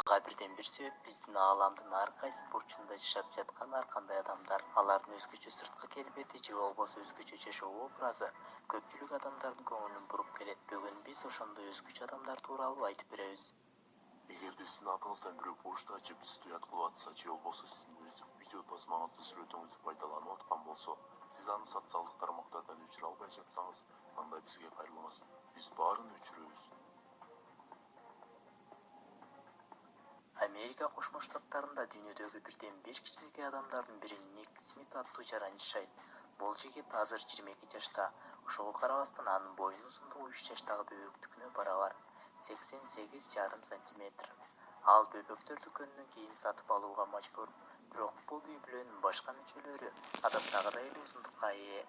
Ага бирден бир себеп биздин ааламдын ар кайсы бурчунда жашап жаткан ар кандай адамдар. Алардын өзгөчө сырткы келбети же болбосо өзгөчө жашоо образы көпчүлүк адамдардын көңүлүн буруп келет. Бүгүн биз ошондой өзгөчө адамдар тууралуу айтып беребиз. Эгерде сиздин атыңыздан бирөө почта ачып сизди уят кылып атса же болбосо сиздин өздүк видеоңуз маңызды сүрөтүңүздү пайдаланып аткан болсо, сиз аны социалдык тармактардан өчүрө албай жатсаңыз, анда бизге кайрылыңыз. Биз баарын өчүрөбүз. Америка Кошмо Штаттарында дүйнөдөгү бирден бир кичинекей адамдардын бири Ник Смит аттуу жаран жашайт. Бул жигит азыр 22 жашта. Ошого карабастан анын боюнун узундугу 3 жаштагы бөбөктүкүнө барабар, 88,5 сантиметр. Ал бөбөктөр дүкөнүнөн кийим сатып алууга мажбур. Бирок бул үй бүлөнүн башка мүчөлөрү адаттагыдай эле узундукка ээ.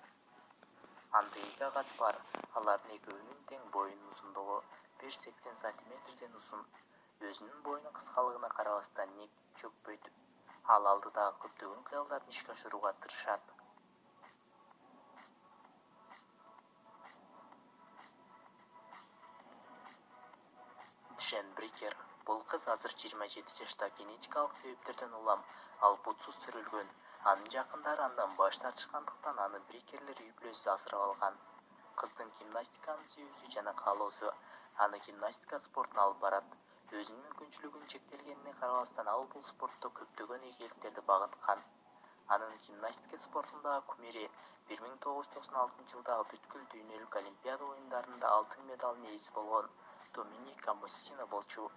Анда эки агасы бар. Алардын экөөнүн тең боюнун узундугу 1,80 сантиметрден узун. Өзүнүн боюнун кыскалыгына карабастан Ник чөкпөйт. Ал алдыдагы көптөгөн кыялдарын ишке ашырууга тырышат. Дишен Брикер. Бул кыз азыр 27 жашта, генетикалык себептерден улам. Ал бутсуз төрөлгөн. Анын жакындары андан баш тартышкандыктан аны Брикерлер үй бүлөсү асырап алган. Кыздын гимнастиканы сүйүүсү жана каалоосу аны гимнастика спортуна алып барат. Өзүнүн мүмкүнчүлүгүнүн чектелгенине карабастан ал бул спортто көптөгөн ийгиликтерди багынткан. Анын гимнастика спортундагы кумири 1996-жылдагы бүткүл дүйнөлүк олимпиада оюндарында алтын медалдын ээси болгон Доминика Моссина болчу.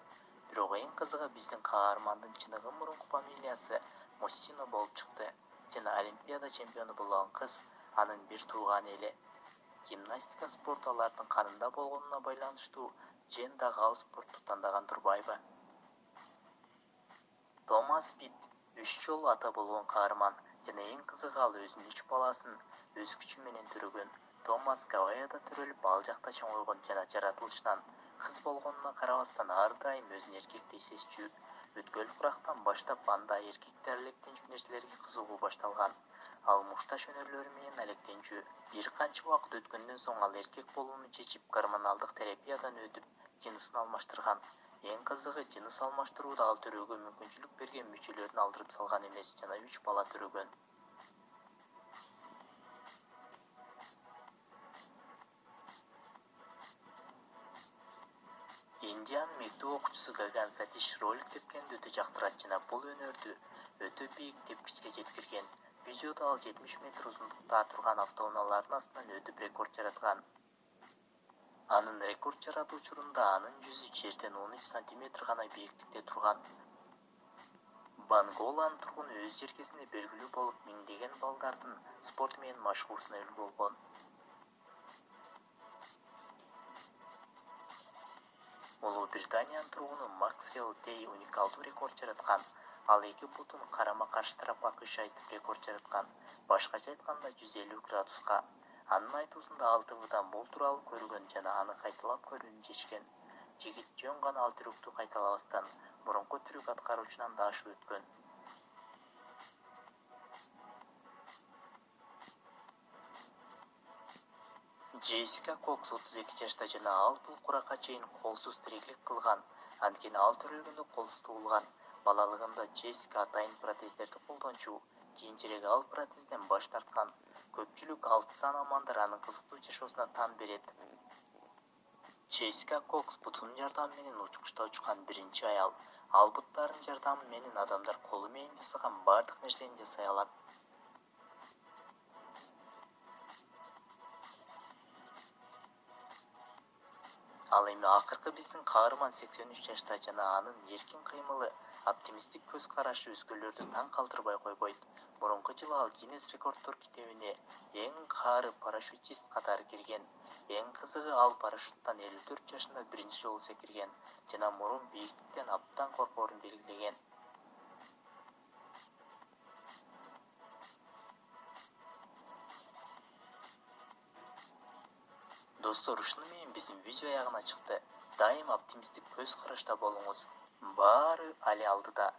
Бирок эң кызыгы биздин каармандын чыныгы мурунку фамилиясы Моссино болуп чыкты жана олимпиада чемпиону болгон кыз анын бир тууганы эле. Гимнастика спорту алардын канында болгонуна байланыштуу Жен дагы ал спортту тандаган турбайбы? Томас Питт 3 жолу ата болгон каарман жана эң кызыгы ал өзүнүн 3 баласын өз күчү менен төрөгөн. Томас Гавайяда төрөлүп, ал жакта чоңойгон жана жаратылышынан кыз болгонуна карабастан ар дайым өзүн эркектей сезчү. Өткөл курактан баштап анда эркекти алектенчү нерселерге кызыгуу башталган. Ал мушташ өнөрлөрү менен алектенчү. Бир канча убакыт өткөндөн соң ал эркек болууну чечип, гормоналдык терапиядан өтүп, жынысын алмаштырган. Эң кызыгы, жыныс алмаштырууда ал төрөөгө мүмкүнчүлүк берген мүчөлөрүн алдырып салган эмес жана 3 бала төрөгөн. Индиянын мектеп окуучусу Гаган Сатиш ролик тепкенди өтө жактырат жана бул өнөрдү өтө бийик тепкичке жеткирген. Видеодо ал 70 метр узундукта турган автоунаалардын астынан өтүп рекорд жараткан. Анын рекорд жаратуу учурунда анын жүзү жерден 13 сантиметр гана бийиктикте турган. Банголанын тургуну өз жергесинде белгилүү болуп, миңдеген балдардын спорт менен машыгуусуна үлгү болгон. Улуу Британиянын тургуну Максвелл Дей уникалдуу рекорд жараткан. Ал эки бутун карама-каршы тарапка кыйшайтып рекорд жараткан. Башкача айтканда 150 градуска. Анын айтуусунда ал ТВдан бул тууралуу көргөн жана аны кайталап көрүүнү чечкен. Жигит жөн гана ал трюкту кайталабастан мурунку трюк аткаруучунан да ашып өткөн. Джессика Кокс 32 жашта жана ал бул куракка чейин колсуз тирикlik кылган. Анткени ал төрөлгөндө колсуз туулган. Балалыгында Джессика атайын протездерди колдончу. Кийинчерээк ал протезден баш тарткан. Көпчүлүк алтысан мамандар анын кызыктуу жашоосуна тан берет. Джессика Кокс бутунун жардамы менен учкучта учкан биринчи аял. Ал буттарынын жардамы менен адамдар колу менен жасаган бардык нерсени жасай алат. Ал эми акыркы биздин каарман 83 жашта жана анын эркин кыймылы, оптимисттик көз карашы өзгөлөрдү таң калтырбай койбойт. Мурунку жылы ал Гиннес рекорддор китебине эң каары парашютист катары кирген. Эң кызыгы, ал парашюттан 54 жашында биринчи жолу секирген жана мурун бийиктиктен абдан коркоорун белгилеген. Достор, ушуну менен биздин видео аягына чыкты. Дайым оптимисттик көз карашта болуңуз. Баары али алдыда.